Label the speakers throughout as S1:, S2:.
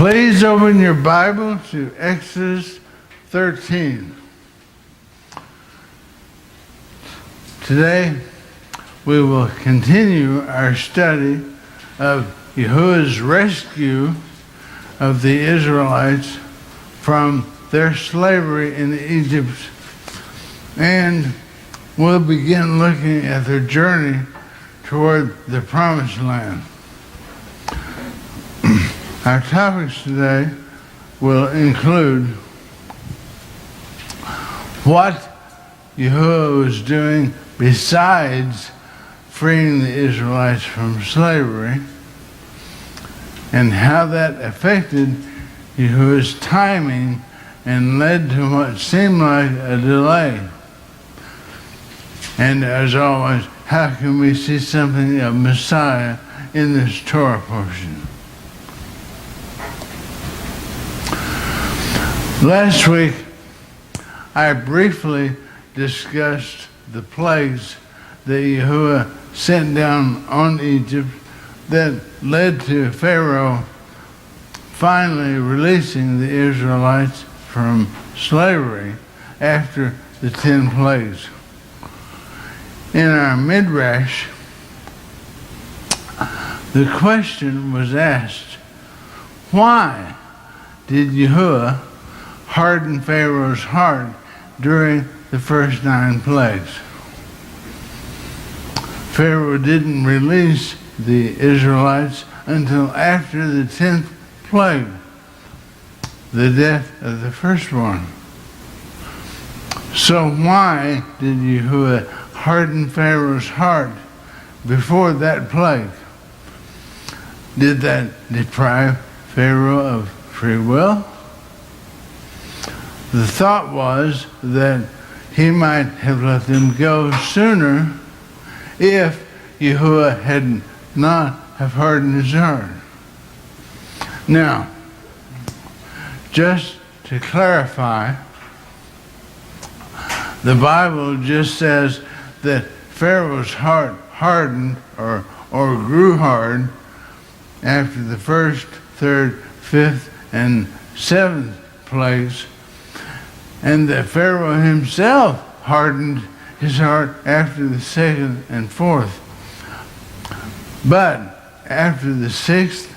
S1: Please open your Bible to Exodus 13. Today, we will continue our study of Yahuah's rescue of the Israelites from their slavery in Egypt, and we'll begin looking at their journey toward the Promised Land. Our topics today will include what Yahuah was doing besides freeing the Israelites from slavery, and how that affected Yahuah's timing and led to what seemed like a delay. And as always, how can we see something of Messiah in this Torah portion? Last week, I briefly discussed the plagues that Yahuah sent down on Egypt that led to Pharaoh finally releasing the Israelites from slavery after the 10 plagues. In our Midrash, the question was asked, why did Yahuah harden Pharaoh's heart during the first 9 plagues? Pharaoh didn't release the Israelites until after the 10th plague, the death of the firstborn. So why did Yahuah harden Pharaoh's heart before that plague? Did that deprive Pharaoh of free will? The thought was that he might have let them go sooner if Yahuah had not have hardened his heart. Now, just to clarify, the Bible just says that Pharaoh's heart hardened or grew hard after the first, third, fifth, and 7th plagues, and that Pharaoh himself hardened his heart after the 2nd and 4th. But after the 6th,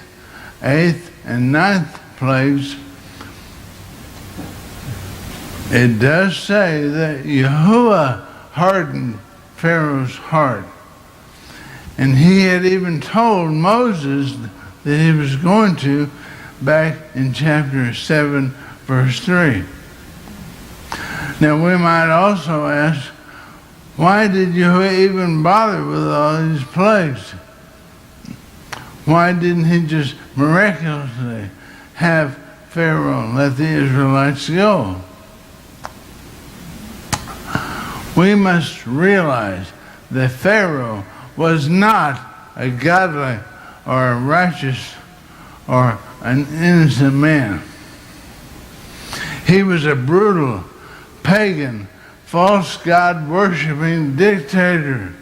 S1: 8th, and 9th plagues, it does say that Yahuah hardened Pharaoh's heart. And he had even told Moses that he was going to back in chapter 7, verse 3. Now we might also ask, why did Yahuah even bother with all these plagues? Why didn't he just miraculously have Pharaoh let the Israelites go? We must realize that Pharaoh was not a godly or a righteous or an innocent man. He was a brutal, pagan, false god worshiping dictator.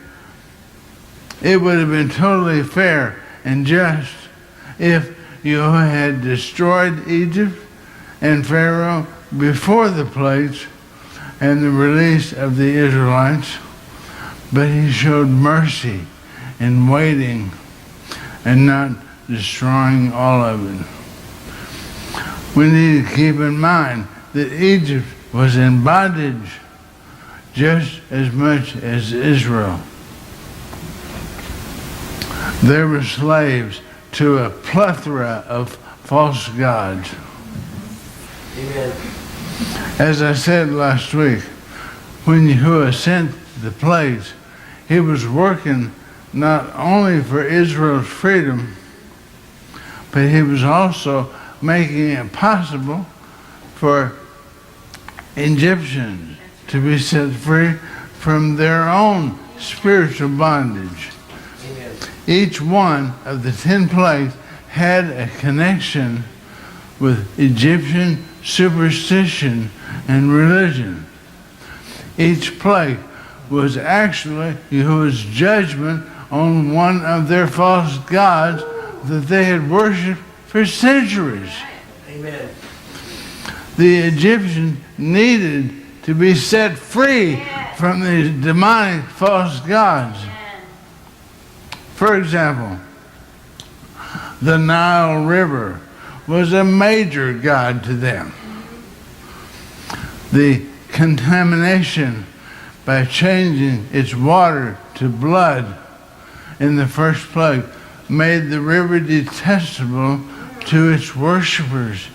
S1: It would have been totally fair and just if Yahuah had destroyed Egypt and Pharaoh before the plagues and the release of the Israelites, but he showed mercy in waiting and not destroying all of it. We need to keep in mind that Egypt was in bondage just as much as Israel. They were slaves to a plethora of false gods.
S2: Amen.
S1: As I said last week, when Yahuah sent the plagues, he was working not only for Israel's freedom, but he was also making it possible for Egyptians to be set free from their own spiritual bondage.
S2: Amen.
S1: Each one of the 10 plagues had a connection with Egyptian superstition and religion. Each plague was actually Yahuah's judgment on one of their false gods that they had worshipped for centuries.
S2: Amen.
S1: The Egyptians needed to be set free from these demonic false gods. For example, the Nile River was a major god to them. The contamination by changing its water to blood in the first plague made the river detestable to its worshippers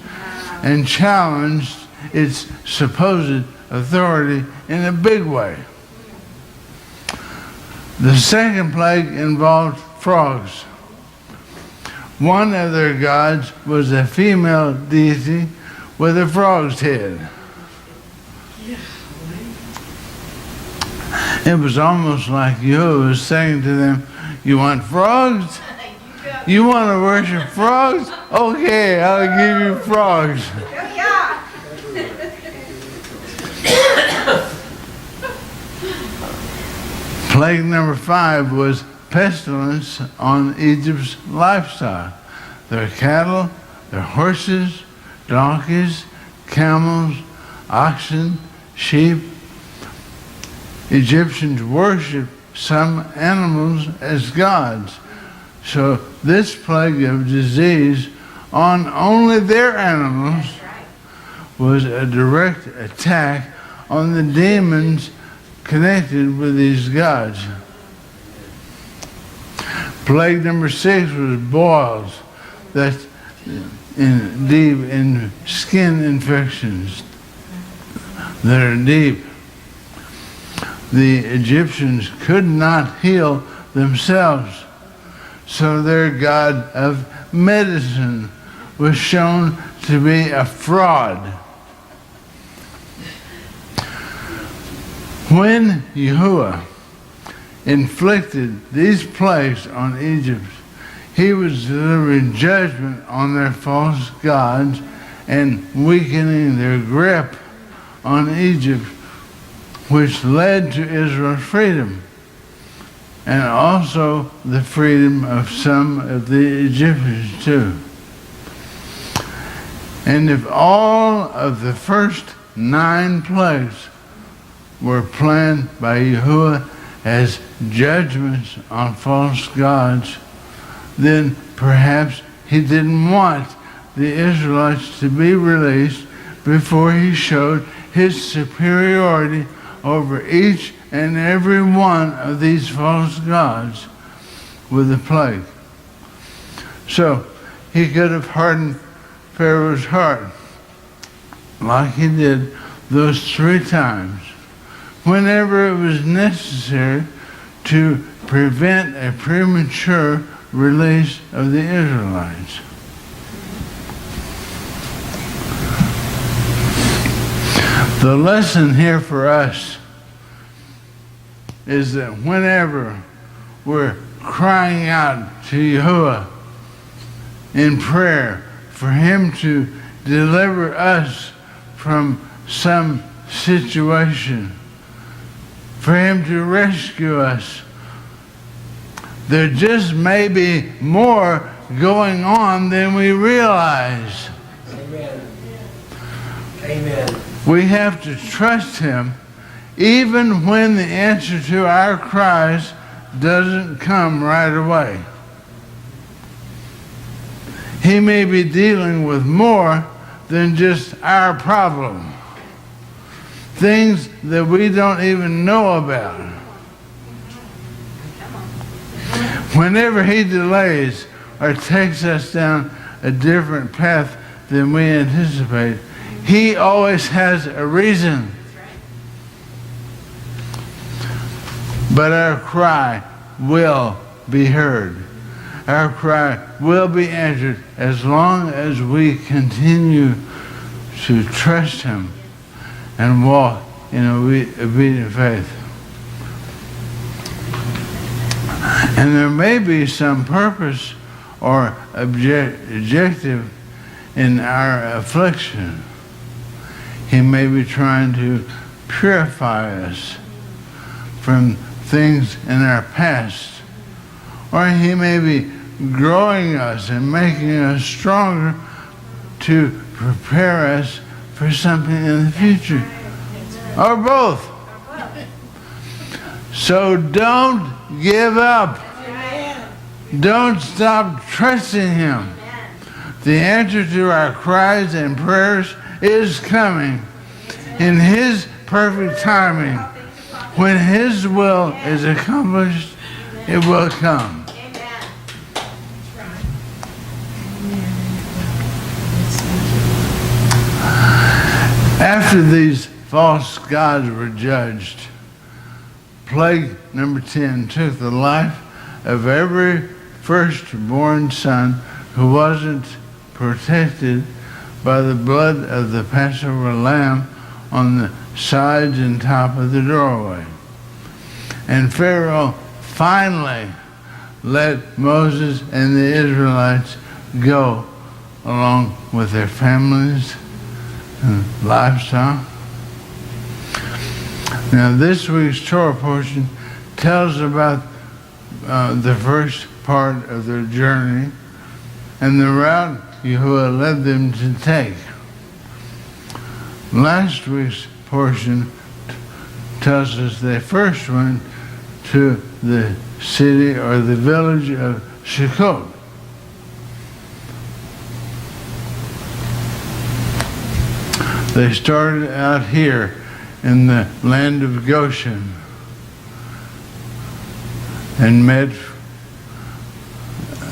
S1: and challenged its supposed authority in a big way. The second plague involved frogs. One of their gods was a female deity with a frog's head. It was almost like Yahuah was saying to them, "You want frogs? You want to worship frogs? Okay, I'll give you frogs." Plague number 5 was pestilence on Egypt's livestock. Their cattle, their horses, donkeys, camels, oxen, sheep. Egyptians worshipped some animals as gods. So this plague of disease on only their animals was a direct attack on the demons connected with these gods. Plague number 6 was boils, that's deep in skin infections that are deep. The Egyptians could not heal themselves, so their god of medicine was shown to be a fraud. When Yahuah inflicted these plagues on Egypt, he was delivering judgment on their false gods and weakening their grip on Egypt, which led to Israel's freedom and also the freedom of some of the Egyptians too. And if all of the first 9 plagues were planned by Yahuah as judgments on false gods, then perhaps he didn't want the Israelites to be released before he showed his superiority over each and every one of these false gods with a plague. So he could have hardened Pharaoh's heart like he did those 3 times whenever it was necessary to prevent a premature release of the Israelites. The lesson here for us is that whenever we're crying out to Yahuah in prayer for him to deliver us from some situation, for him to rescue us, there just may be more going on than we realize.
S2: Amen. Amen.
S1: We have to trust him even when the answer to our cries doesn't come right away. He may be dealing with more than just our problem, things that we don't even know about. Whenever he delays or takes us down a different path than we anticipate, he always has a reason. But our cry will be heard. Our cry will be answered as long as we continue to trust him and walk in obedient faith. And there may be some purpose or objective in our affliction. He may be trying to purify us from things in our past, or he may be growing us and making us stronger to prepare us for something in the future. Or both. So don't give up. Don't stop trusting Him. The answer to our cries and prayers is coming in His perfect timing. When His will is accomplished, it will come. After these false gods were judged, plague number 10 took the life of every firstborn son who wasn't protected by the blood of the Passover lamb on the sides and top of the doorway. And Pharaoh finally let Moses and the Israelites go along with their families and livestock. Now this week's Torah portion tells about the first part of their journey and the route Yahuah led them to take. Last week's portion tells us they first went to the city or the village of Sukkot. They started out here in the land of Goshen and met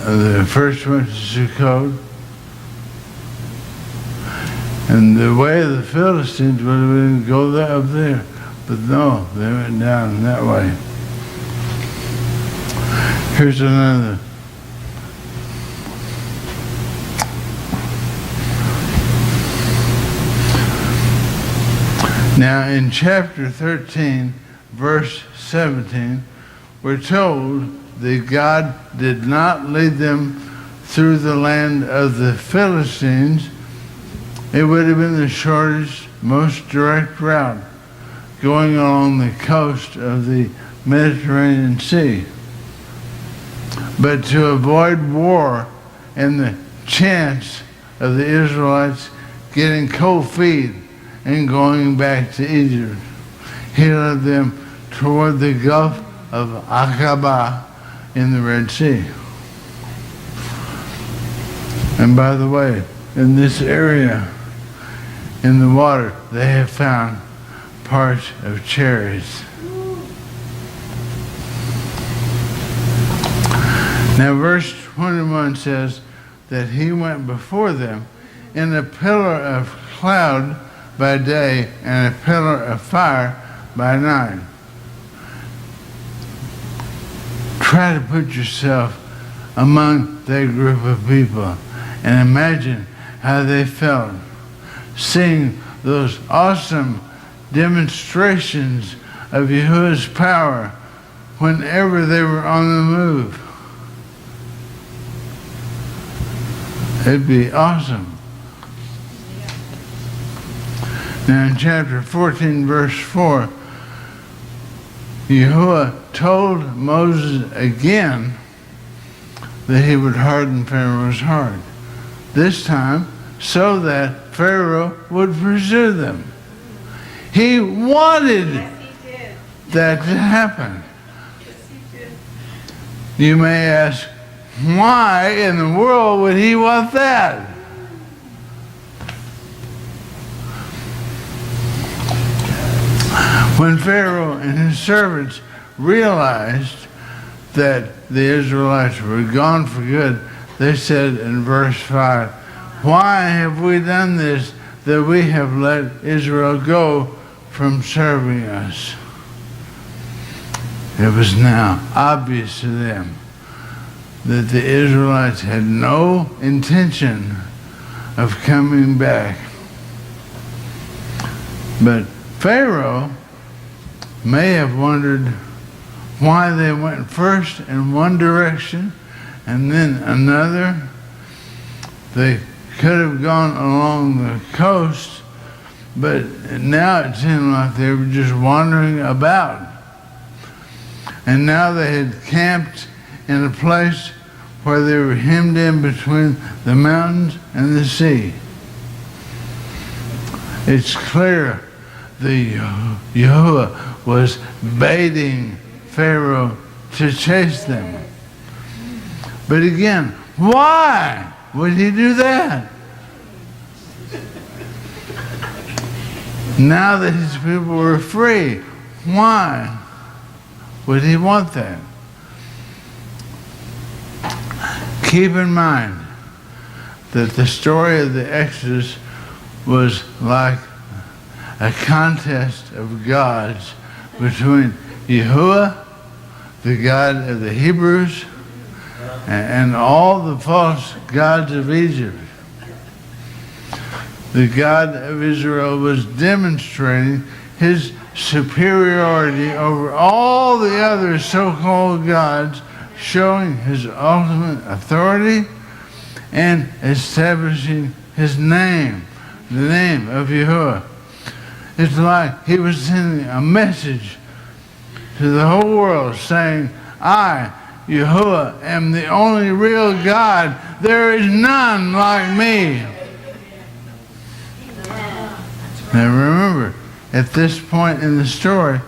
S1: the first went to Sukkot, and the way of the Philistines would have been to go up there, but no, they went down that way. Here's another. Now in chapter 13, verse 17, we're told that God did not lead them through the land of the Philistines. It would have been the shortest, most direct route, going along the coast of the Mediterranean Sea. But to avoid war and the chance of the Israelites getting cold feet and going back to Egypt, He led them toward the Gulf of Aqaba in the Red Sea. And by the way, in this area, in the water, they have found parts of cherries. Now verse 21 says that He went before them in a pillar of cloud by day and a pillar of fire by night. Try to put yourself among that group of people and imagine how they felt seeing those awesome demonstrations of Yahuah's power whenever they were on the move. It'd be awesome. Now in chapter 14, verse 4, Yahuah told Moses again that he would harden Pharaoh's heart. This time, so that Pharaoh would pursue them. He wanted that to happen. You may ask, why in the world would he want that? When Pharaoh and his servants realized that the Israelites were gone for good, they said in verse 5, why have we done this, that we have let Israel go from serving us? It was now obvious to them that the Israelites had no intention of coming back. But Pharaoh may have wondered why they went first in one direction and then another. They could have gone along the coast, but now it seemed like they were just wandering about. And now they had camped in a place where they were hemmed in between the mountains and the sea. It's clear the Yahuah was baiting Pharaoh to chase them. But again, why would he do that? Now that his people were free, why would he want that? Keep in mind that the story of the Exodus was like a contest of gods between Yahuah, the God of the Hebrews, and all the false gods of Egypt. The God of Israel was demonstrating his superiority over all the other so-called gods, showing his ultimate authority and establishing his name, the name of Yahuah. It's like he was sending a message to the whole world saying, I, Yahuah, am the only real God. There is none like me. Now remember, at this point in the story,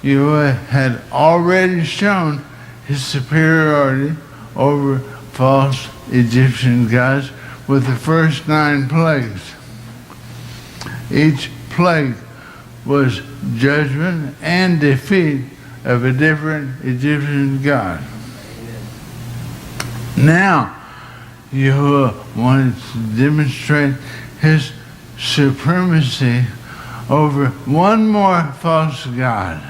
S1: Yahuah had already shown his superiority over false Egyptian gods with the first 9 plagues. Each plague was judgment and defeat of a different Egyptian god. Now, Yahuah wanted to demonstrate his supremacy over one more false god,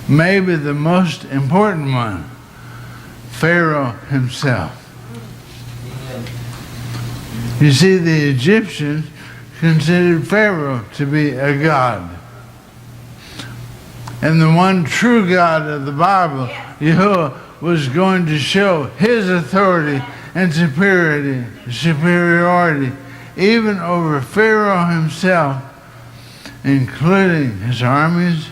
S1: maybe the most important one, Pharaoh himself. You see, the Egyptians considered Pharaoh to be a god. And the one true God of the Bible, Yahuah, was going to show his authority and superiority even over Pharaoh himself, including his armies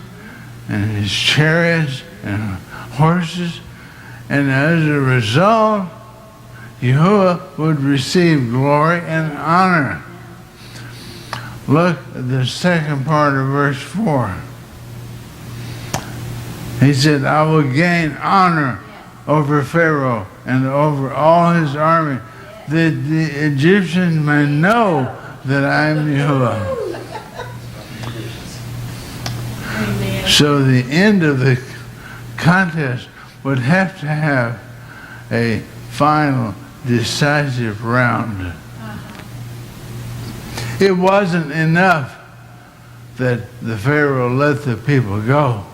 S1: and his chariots and horses. And as a result, Yahuah would receive glory and honor. Look at the second part of verse 4. He said, I will gain honor over Pharaoh and over all his army, that the Egyptians may know that I am Yahuah. So the end of the contest would have to have a final decisive round. It wasn't enough that the Pharaoh let the people go.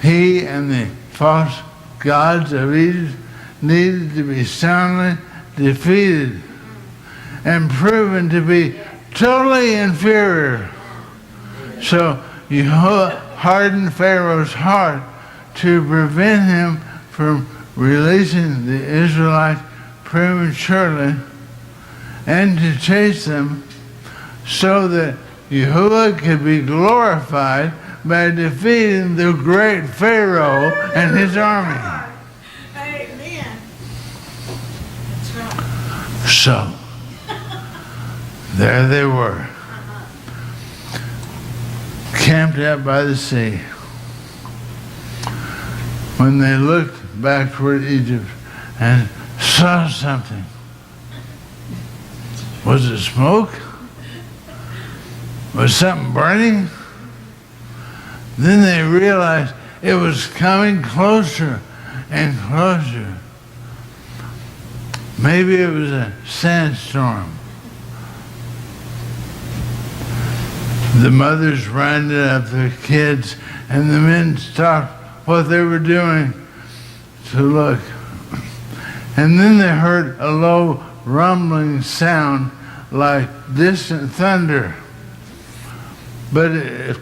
S1: He and the false gods of Egypt needed to be soundly defeated and proven to be totally inferior. So Yahuah hardened Pharaoh's heart to prevent him from releasing the Israelites prematurely and to chase them, so that Yahuah could be glorified by defeating the great Pharaoh and his army.
S3: Amen.
S1: So, there they were, camped out by the sea. When they looked back toward Egypt and saw something, was it smoke? Was something burning? Then they realized it was coming closer and closer. Maybe it was a sandstorm. The mothers rounded up their kids, and the men stopped what they were doing to look. And then they heard a low rumbling sound like distant thunder. But it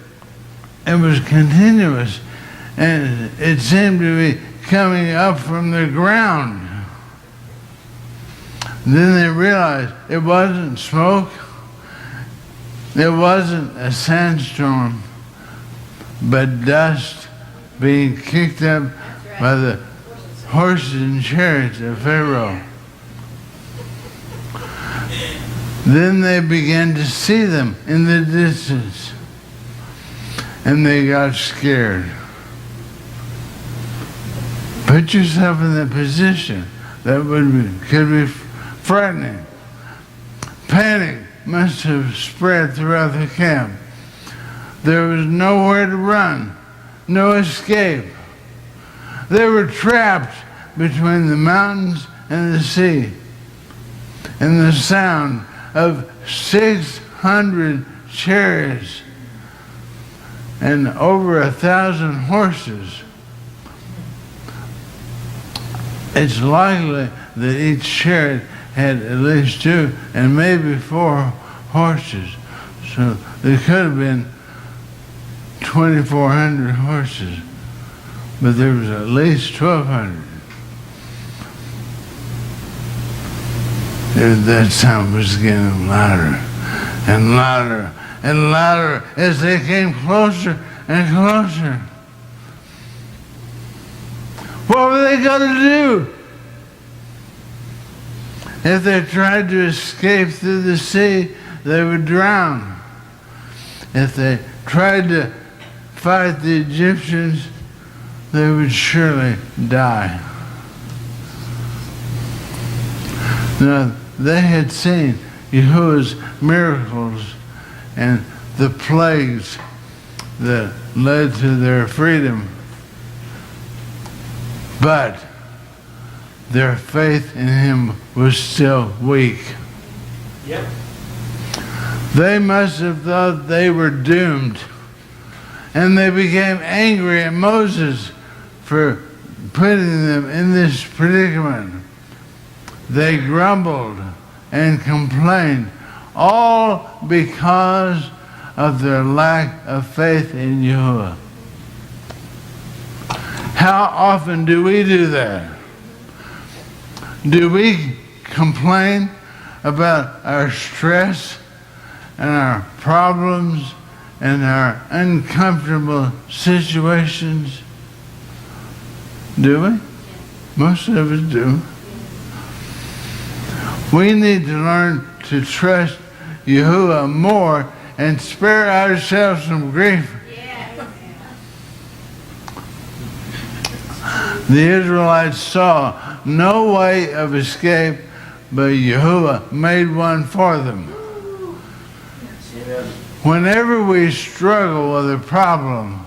S1: was continuous, and it seemed to be coming up from the ground. Then they realized it wasn't smoke, it wasn't a sandstorm, but dust being kicked up by the horses and chariots of Pharaoh. Then they began to see them in the distance, and they got scared. Put yourself in that position. That could be frightening. Panic must have spread throughout the camp. There was nowhere to run, no escape. They were trapped between the mountains and the sea, and the sound of 600 chariots and over 1,000 horses. It's likely that each chariot had at least 2 and maybe 4 horses. So there could have been 2,400 horses, but there was at least 1,200. That sound was getting louder and louder and louder as they came closer and closer. What were they going to do? If they tried to escape through the sea, they would drown. If they tried to fight the Egyptians, they would surely die. Now, they had seen Yahuah's miracles and the plagues that led to their freedom, but their faith in him was still weak.
S2: Yep.
S1: They must have thought they were doomed, and they became angry at Moses for putting them in this predicament. They grumbled and complained, all because of their lack of faith in Yahuah. How often do we do that? Do we complain about our stress and our problems and our uncomfortable situations? Do we? Most of us do. We need to learn to trust Yahuah more and spare ourselves some grief. The Israelites saw no way of escape, but Yahuah made one for them. Whenever we struggle with a problem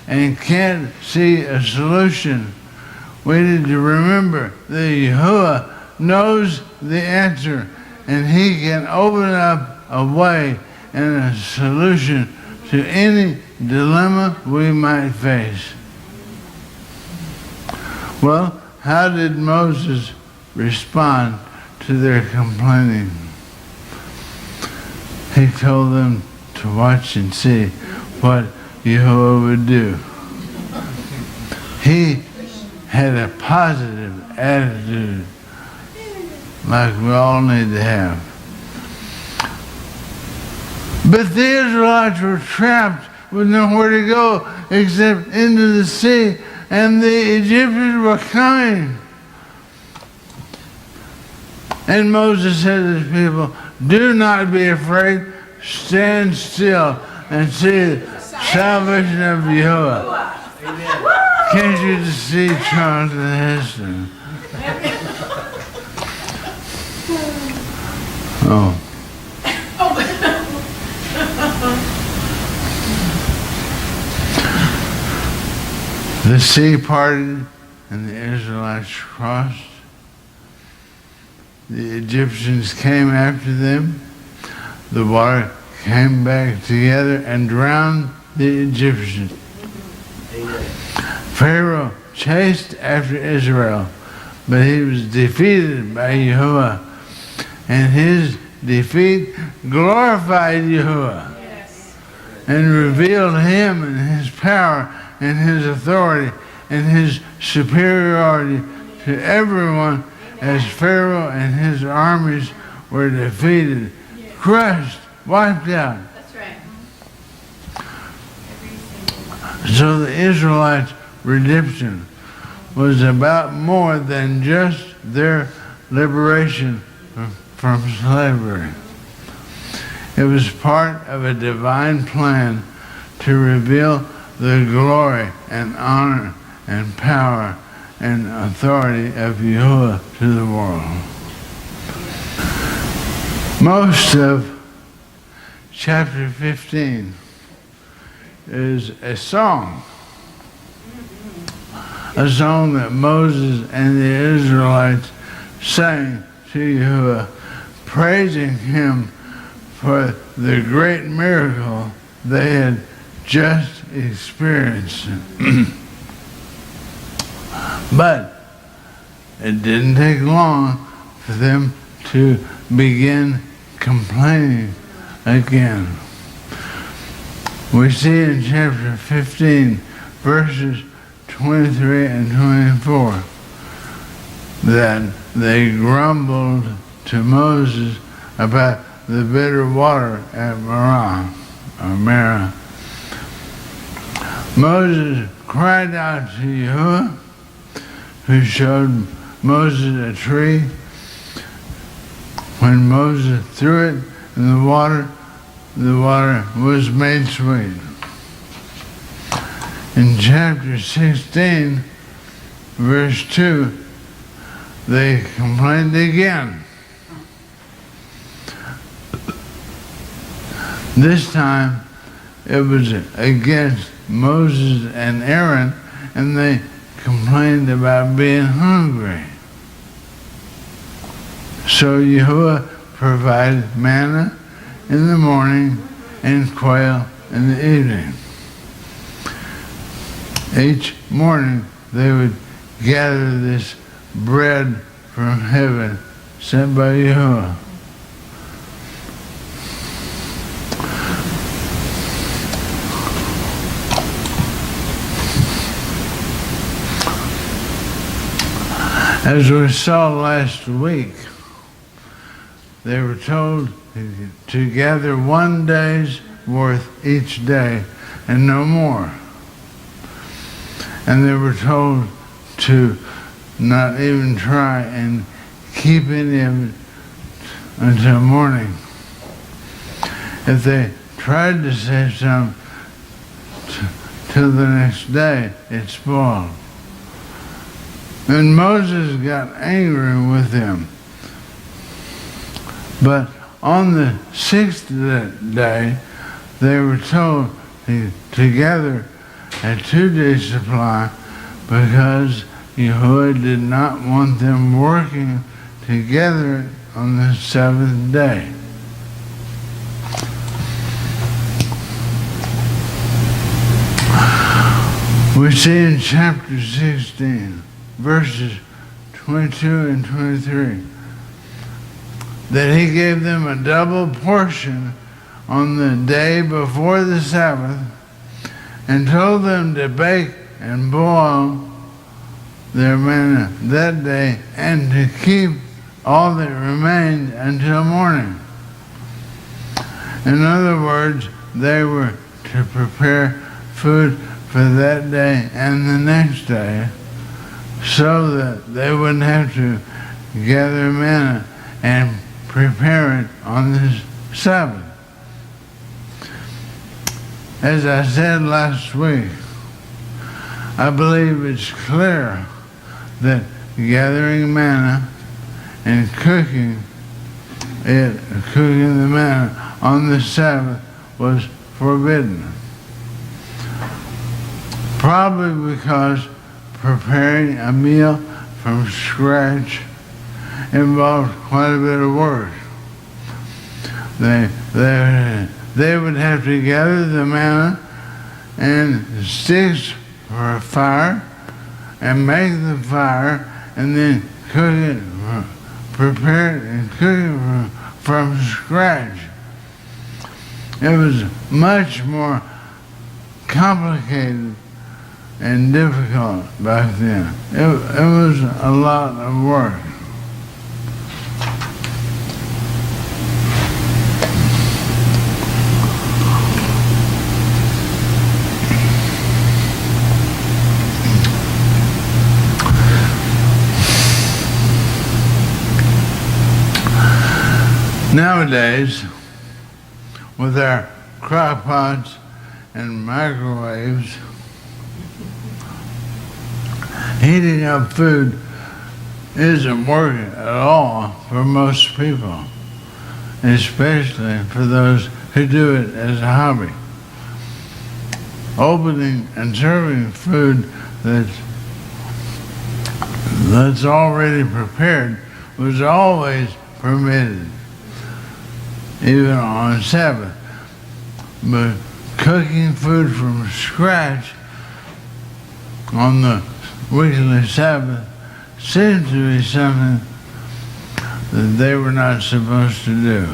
S1: and can't see a solution, we need to remember that Yahuah knows the answer, and he can open up a way and a solution to any dilemma we might face. Well, how did Moses respond to their complaining? He told them to watch and see what Yahuah would do. He had a positive attitude, like we all need to have. But the Israelites were trapped with nowhere to go except into the sea, and the Egyptians were coming. And Moses said to the people, "Do not be afraid, stand still and see the salvation of Yahuah." Can't you just see Charles and Heston? Oh. The sea parted and the Israelites crossed. The Egyptians came after them. The water came back together and drowned the Egyptians. Pharaoh chased after Israel, but he was defeated by Yahuah, and his defeat glorified Yahuah and revealed him and his power and his authority and his superiority to everyone, as Pharaoh and his armies were defeated, crushed, wiped out.
S3: That's right.
S1: So the Israelites' redemption was about more than just their liberation from slavery. It was part of a divine plan to reveal the glory and honor and power and authority of Yahuah to the world. Most of chapter 15 is a song that Moses and the Israelites sang to Yahuah, praising him for the great miracle they had just experienced. But it didn't take long for them to begin complaining again. We see in chapter 15, verses 23 and 24, that they grumbled to Moses about the bitter water at Marah. Moses cried out to Yahuah, who showed Moses a tree. When Moses threw it in the water was made sweet. In chapter 16, verse 2, they complained again. This time it was against Moses and Aaron, and they complained about being hungry. So Yahuah provided manna in the morning and quail in the evening. Each morning they would gather this bread from heaven sent by Yahuah. As we saw last week, they were told to gather 1 day's worth each day and no more. And they were told to not even try and keep any of it until morning. If they tried to save some till the next day, it spoiled. And Moses got angry with them. But on the 6th day, they were told to gather a 2-day supply because Yahuah did not want them working together on the 7th day. We see in chapter 16, verses 22 and 23, that he gave them a double portion on the day before the Sabbath and told them to bake and boil their manna that day and to keep all that remained until morning. In other words, they were to prepare food for that day and the next day so that they wouldn't have to gather manna and prepare it on this Sabbath. As I said last week, I believe it's clear that gathering manna and cooking the manna on the Sabbath was forbidden. Probably because preparing a meal from scratch involved quite a bit of work. They would have to gather the manna and sticks for a fire and make the fire and then cook it, prepare it and cook it from scratch. It was much more complicated and difficult back then. It was a lot of work. Nowadays, with our crock pots and microwaves, heating up food isn't working at all for most people, especially for those who do it as a hobby. Opening and serving food that's already prepared was always permitted, even on Sabbath. But cooking food from scratch on the weekly Sabbath seemed to be something that they were not supposed to do.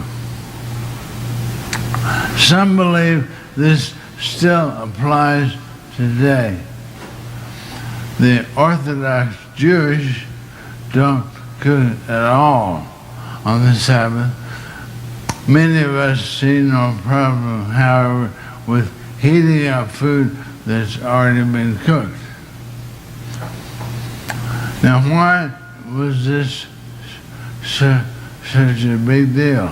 S1: Some believe this still applies today. The Orthodox Jewish don't cook at all on the Sabbath. Many of us see no problem, however, with heating up food that's already been cooked. Now, why was this such a big deal?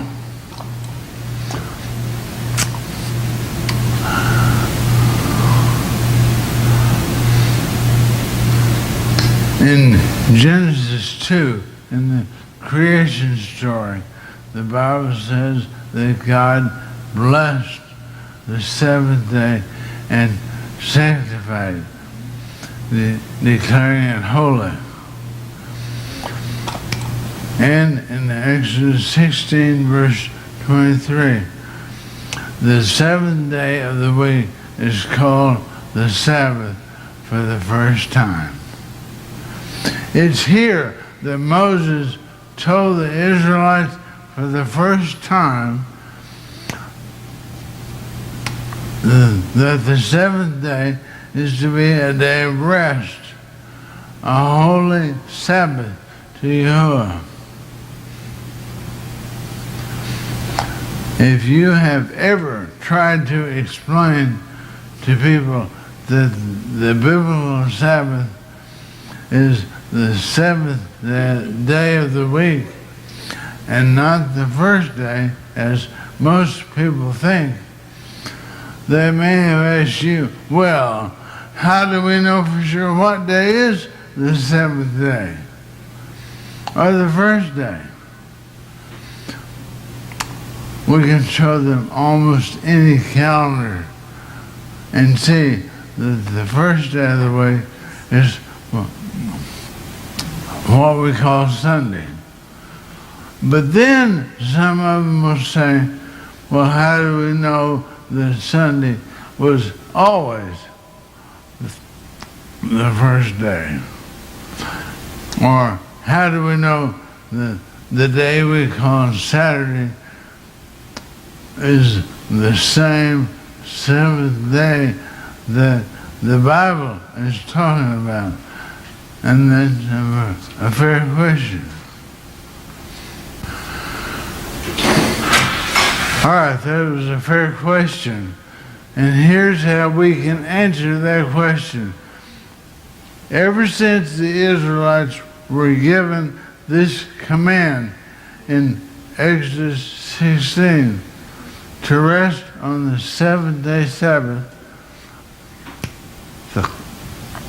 S1: In Genesis 2, in the creation story, the Bible says that God blessed the seventh day and sanctified it, declaring it holy. And in Exodus 16, verse 23, the seventh day of the week is called the Sabbath for the first time. It's here that Moses told the Israelites for the first time that the seventh day is to be a day of rest, a holy Sabbath to Yahuah. If you have ever tried to explain to people that the biblical Sabbath is the seventh day of the week and not the first day, as most people think, they may have asked you, well, how do we know for sure what day is the seventh day or the first day? We can show them almost any calendar and see that the first day of the week is what we call Sunday. But then some of them will say, well, how do we know that Sunday was always the first day? Or how do we know that the day we call Saturday is the same seventh day that the Bible is talking about? And that's a fair question. All right, that was a fair question. And here's how we can answer that question. Ever since the Israelites were given this command in Exodus 16 to rest on the seventh-day Sabbath,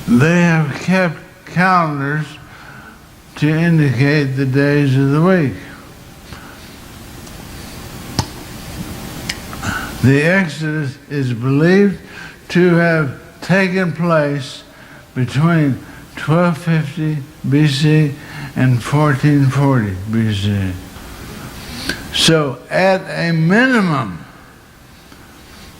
S1: they have kept calendars to indicate the days of the week. The Exodus is believed to have taken place between 1250 BC and 1440 BC. So at a minimum,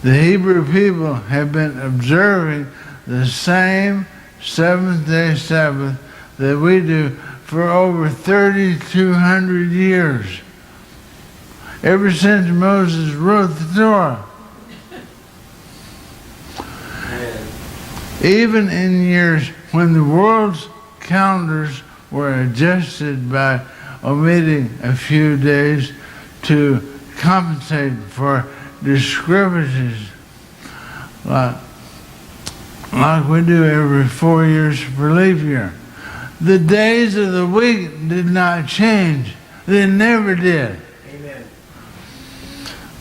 S1: the Hebrew people have been observing the same seventh-day Sabbath that we do for over 3,200 years. Ever since Moses wrote the Torah. Even in years when the world's calendars were adjusted by omitting a few days to compensate for discrepancies, like we do every 4 years for leap year. The days of the week did not change. They never did.
S2: Amen.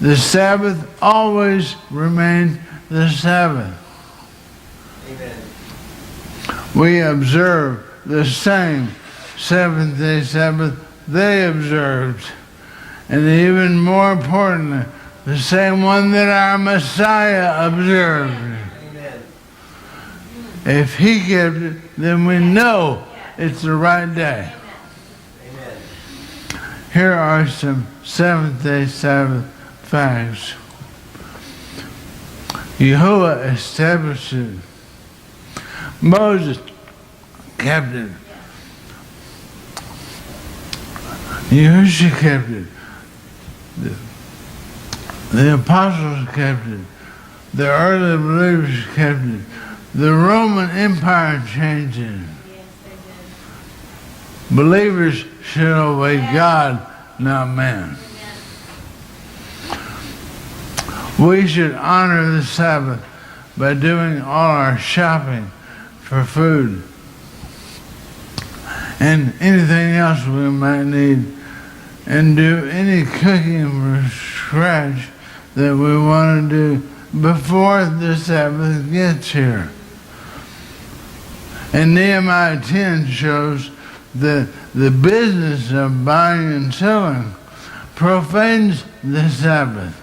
S1: The Sabbath always remained the Sabbath.
S2: Amen.
S1: We observe the same seventh-day Sabbath they observed. And even more importantly, the same one that our Messiah observed.
S2: Amen.
S1: If he kept it, then we know it's the right day.
S2: Amen.
S1: Here are some seventh-day Sabbath facts. Yahuah established it. Moses kept it. Yahushua kept it. The apostles kept it. The early believers kept it. The Roman Empire changed it. Believers should obey God, not man. We should honor the Sabbath by doing all our shopping for food and anything else we might need, and do any cooking from scratch that we want to do before the Sabbath gets here. And Nehemiah 10 shows that the business of buying and selling profanes the Sabbath.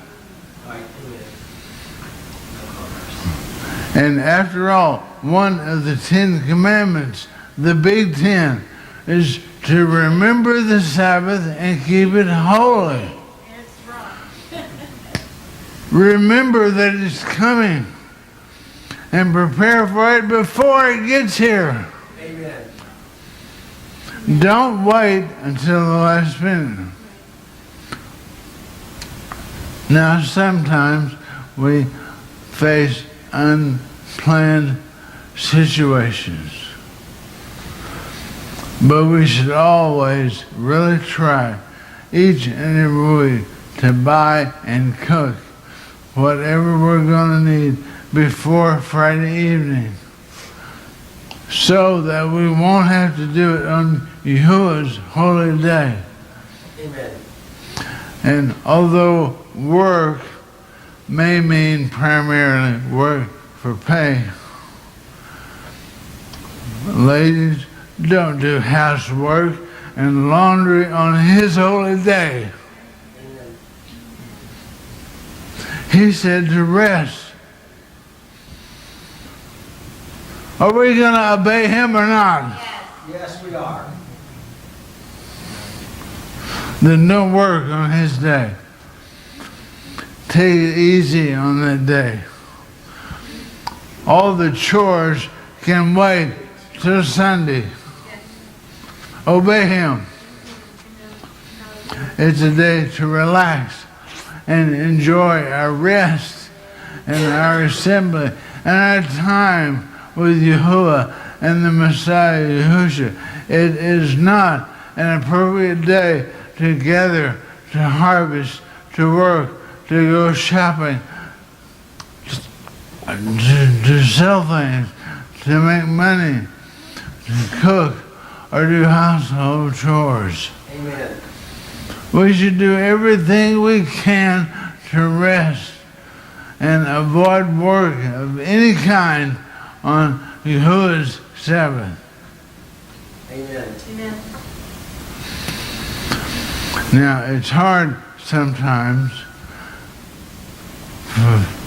S1: And after all, one of the 10 Commandments, the Big Ten, is to remember the Sabbath and keep it holy.
S3: That's right.
S1: Remember that it's coming and prepare for it before it gets here.
S2: Amen.
S1: Don't wait until the last minute. Now, sometimes we face unplanned situations, but we should always really try each and every week to buy and cook whatever we're going to need before Friday evening, so that we won't have to do it on Yahuah's holy day.
S2: Amen.
S1: And although work may mean primarily work for pay, ladies, don't do housework and laundry on his holy day.
S2: Amen.
S1: He said to rest. Are we going to obey him or not?
S2: Yes, we are.
S1: Then don't work on his day. Take it easy on that day. All the chores can wait till Sunday. Obey him. It's a day to relax and enjoy our rest and our assembly and our time with Yahuah and the Messiah Yahushua. It is not an appropriate day to gather, to harvest, to work, to go shopping, to sell things, to make money, to cook, or do household chores.
S2: Amen.
S1: We should do everything we can to rest and avoid work of any kind on Yahuah's Sabbath.
S2: Amen.
S3: Amen.
S1: Now, it's hard sometimes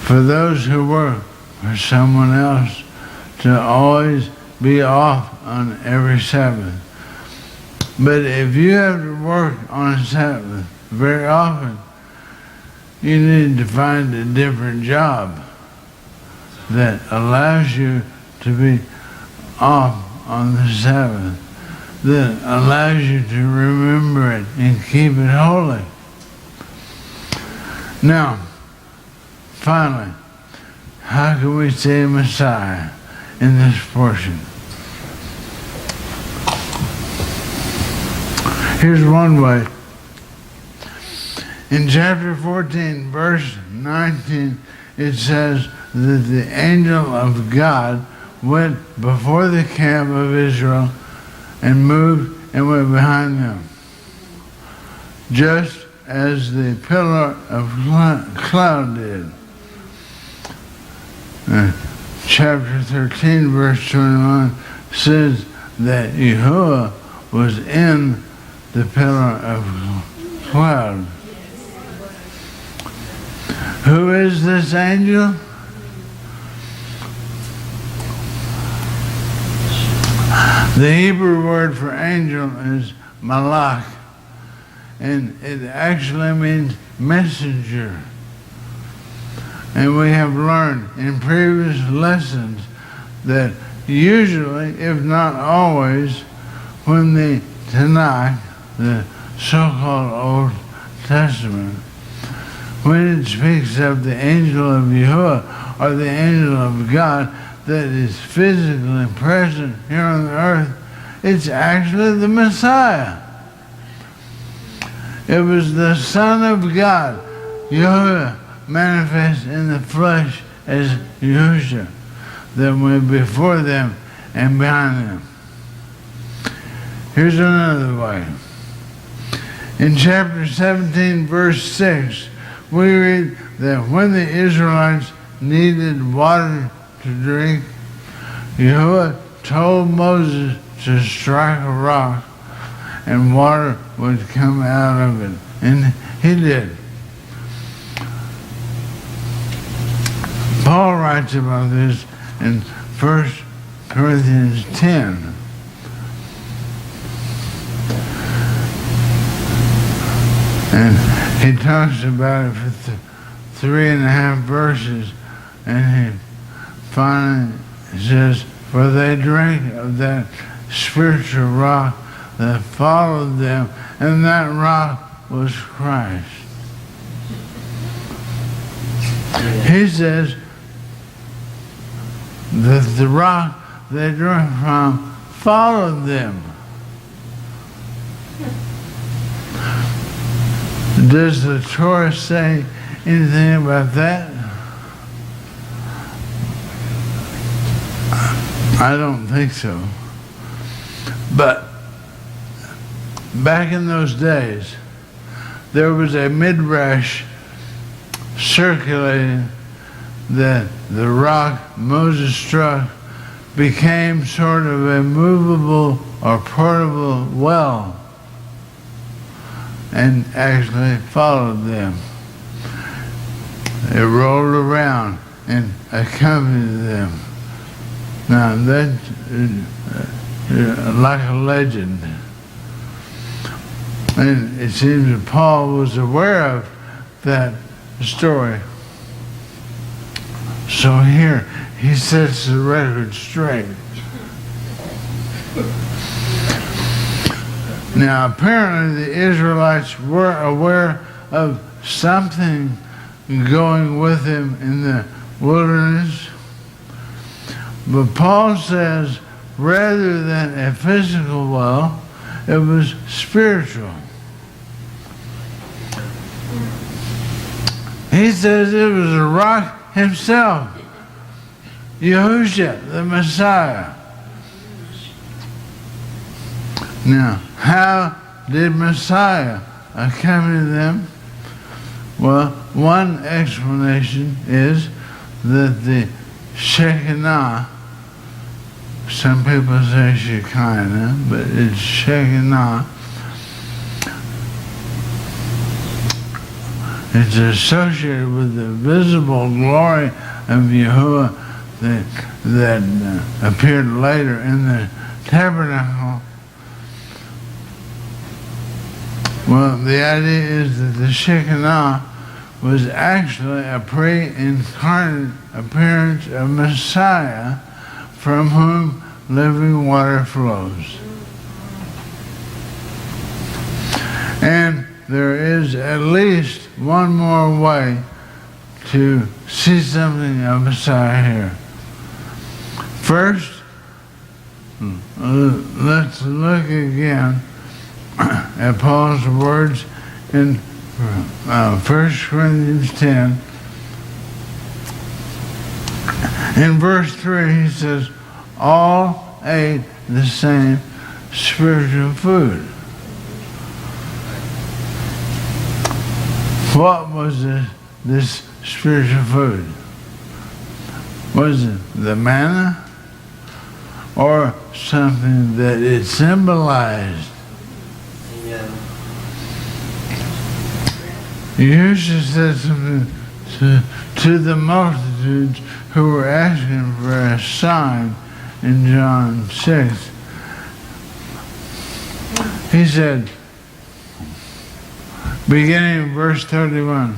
S1: for those who work for someone else to always be off on every Sabbath. But if you have to work on a Sabbath very often, you need to find a different job that allows you to be off on the Sabbath, that allows you to remember it and keep it holy. Now, finally, how can we say Messiah in this portion? Here's one way. In chapter 14, verse 19, it says that the angel of God went before the camp of Israel and moved and went behind them. Just as the pillar of cloud did. Chapter 13, verse 21 says that Yahuah was in the pillar of cloud. Who is this angel? The Hebrew word for angel is malach, and it actually means messenger. And we have learned in previous lessons that usually, if not always, when the Tanakh, the so-called Old Testament, when it speaks of the angel of Yahuah or the angel of God that is physically present here on the earth, it's actually the Messiah. It was the Son of God, Yahuah, manifest in the flesh as Yahushua, that went before them and behind them. Here's another way. In chapter 17, verse 6, we read that when the Israelites needed water to drink, Yahuah told Moses to strike a rock and water would come out of it. And he did. Paul writes about this in 1 Corinthians 10. And he talks about it for 3.5 verses, and he finally says, for they drank of that spiritual rock that followed them, and that rock was Christ. He says that the rock they drank from followed them. Does the Torah say anything about that? I don't think so. But back in those days, there was a midrash circulating that the rock Moses struck became sort of a movable or portable well and actually followed them. It rolled around and accompanied them. Now that's like a legend. And it seems that Paul was aware of that story. So here, he sets the record straight. Now, apparently the Israelites were aware of something going with him in the wilderness. But Paul says, rather than a physical well, it was spiritual. He says it was a rock himself, Yahushua, the Messiah. Now, how did Messiah accompany them? Well, one explanation is that the Shekinah, some people say Shekinah, but it's Shekinah. It's associated with the visible glory of Yahuah that appeared later in the tabernacle. Well, the idea is that the Shekinah was actually a pre-incarnate appearance of Messiah from whom living water flows. And there is at least one more way to see something of Messiah here. First, let's look again at Paul's words in 1 Corinthians 10. In verse 3, he says, all ate the same spiritual food. What was this spiritual food? Was it the manna or something that it symbolized?
S2: Amen.
S1: Yahushua said something to the multitudes who were asking for a sign in John 6. He said, beginning in verse 31,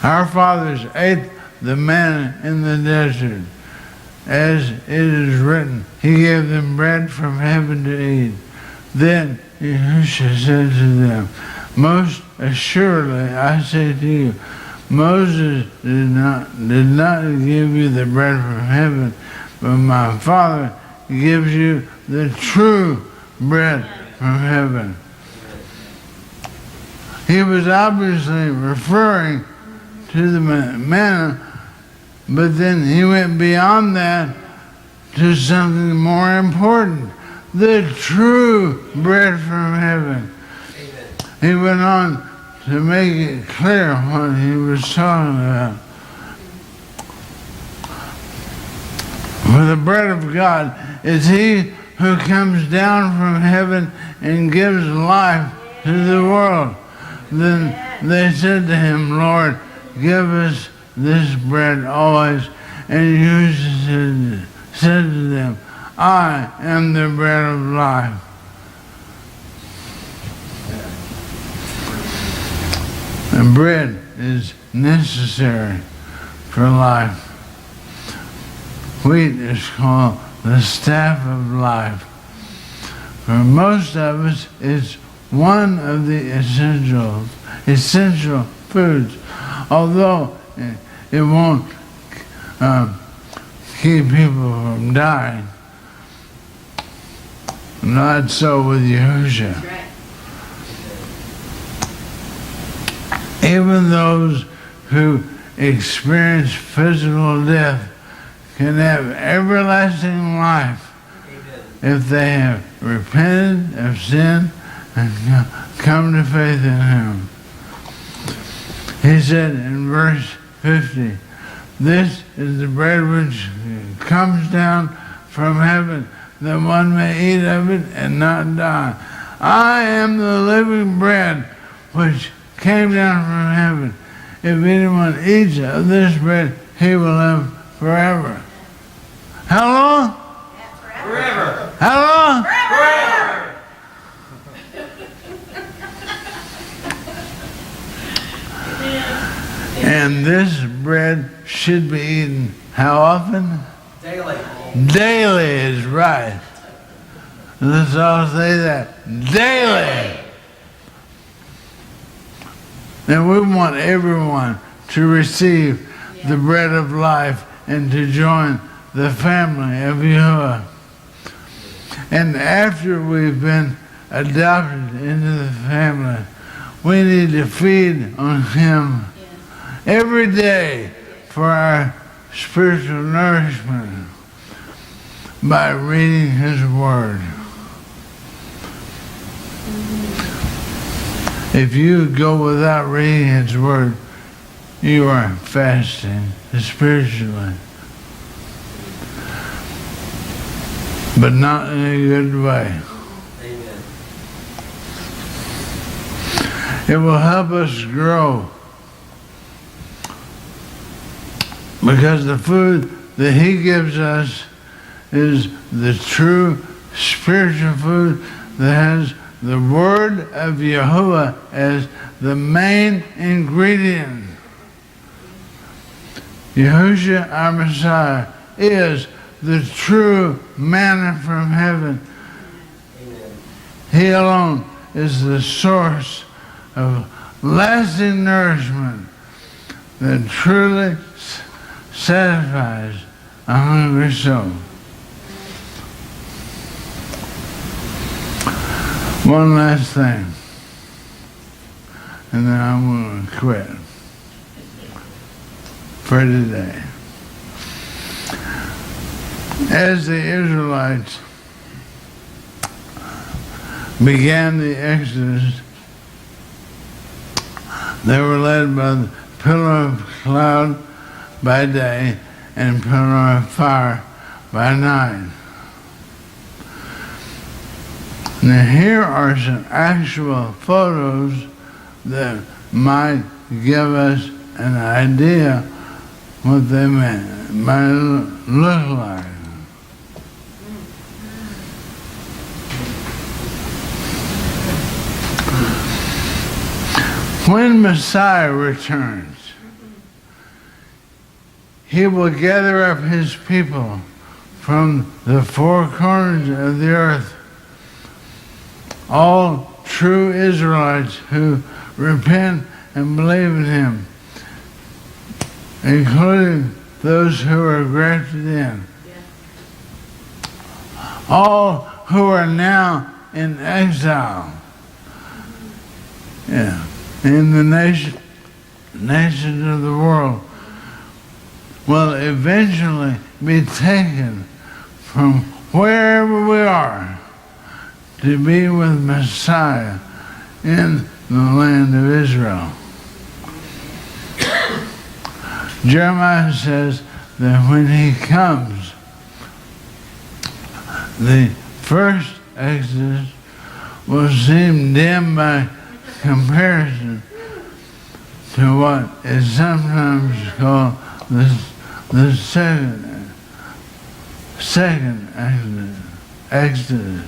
S1: our fathers ate the manna in the desert, as it is written, he gave them bread from heaven to eat. Then Yahushua said to them, most assuredly I say to you, Moses did not give you the bread from heaven, but my Father gives you the true bread from heaven. He was obviously referring to the manna, but then he went beyond that to something more important, the true bread from heaven. He went on to make it clear what he was talking about. For the bread of God is he who comes down from heaven and gives life to the world. Then they said to him, Lord, give us this bread always. And he said to them, I am the bread of life. And bread is necessary for life. Wheat is called the staff of life. For most of us, it's one of the essential foods, although it won't keep people from dying. Not so with Yahushua.
S3: That's right.
S1: Even those who experience physical death can have everlasting life if they have repented of sin and come to faith in him. He said in verse 50, this is the bread which comes down from heaven, that one may eat of it and not die. I am the living bread which came down from heaven. If anyone eats of this bread, he will live forever. How long?
S2: Forever.
S1: How long?
S2: Forever.
S1: And this bread should be eaten how often?
S2: Daily.
S1: Daily is right. Let's all say that. Daily. And we want everyone to receive the bread of life and to join the family of Yahuah. And after we've been adopted into the family, we need to feed on him every day for our spiritual nourishment by reading his word. If you go without reading his word, you are fasting spiritually. But not in a good way.
S2: Amen.
S1: It will help us grow. Because the food that he gives us is the true spiritual food that has the word of Yahuah as the main ingredient. Yahushua, our Messiah, is the true manna from heaven.
S2: Amen.
S1: He alone is the source of lasting nourishment that truly satisfies a hungry soul. One last thing, and then I'm going to quit for today. As the Israelites began the Exodus, They were led by the pillar of cloud by day and pillar of fire by night. Now here are some actual photos that might give us an idea what they might look like. When Messiah returns, he will gather up his people from the four corners of the earth, all true Israelites who repent and believe in him, including those who are grafted in. All who are now in exile. Yeah. In the nations of the world will eventually be taken from wherever we are to be with Messiah in the land of Israel. Jeremiah says that when he comes, the first Exodus will seem dim by comparison to what is sometimes called the second Exodus.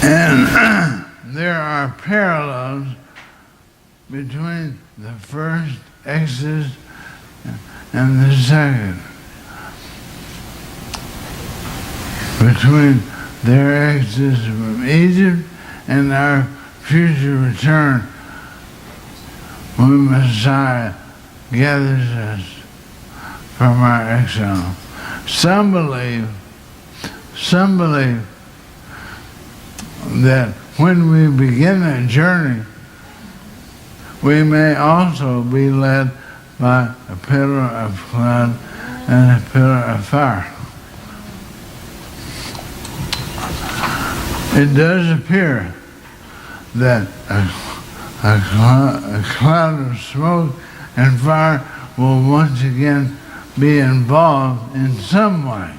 S1: And there are parallels between the first Exodus and the second. Between their exodus from Egypt and our future return when Messiah gathers us from our exile. Some believe that when we begin that journey, we may also be led by a pillar of cloud and a pillar of fire. It does appear that a cloud of smoke and fire will once again be involved in some way.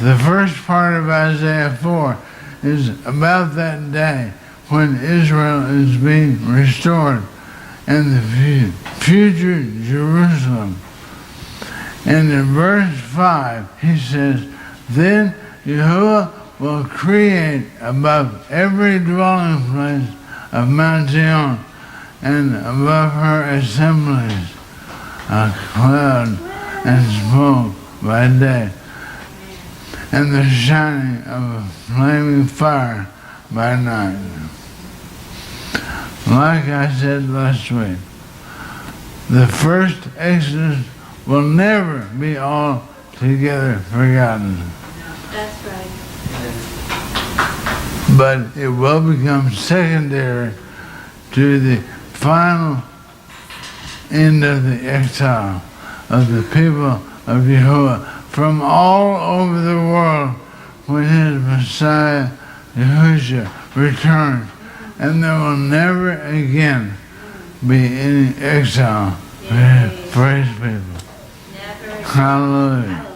S1: The first part of Isaiah 4 is about that day when Israel is being restored and the future Jerusalem. And in verse 5 he says, "Then Yahuah will create above every dwelling place of Mount Zion and above her assemblies a cloud and smoke by day, and the shining of a flaming fire by night." Like I said last week, the first Exodus will never be altogether forgotten.
S3: That's right.
S1: But it will become secondary to the final end of the exile of the people of Yahuah from all over the world when his Messiah, Yahushua, returns. And there will never again be any exile for his people.
S3: Never.
S1: Hallelujah.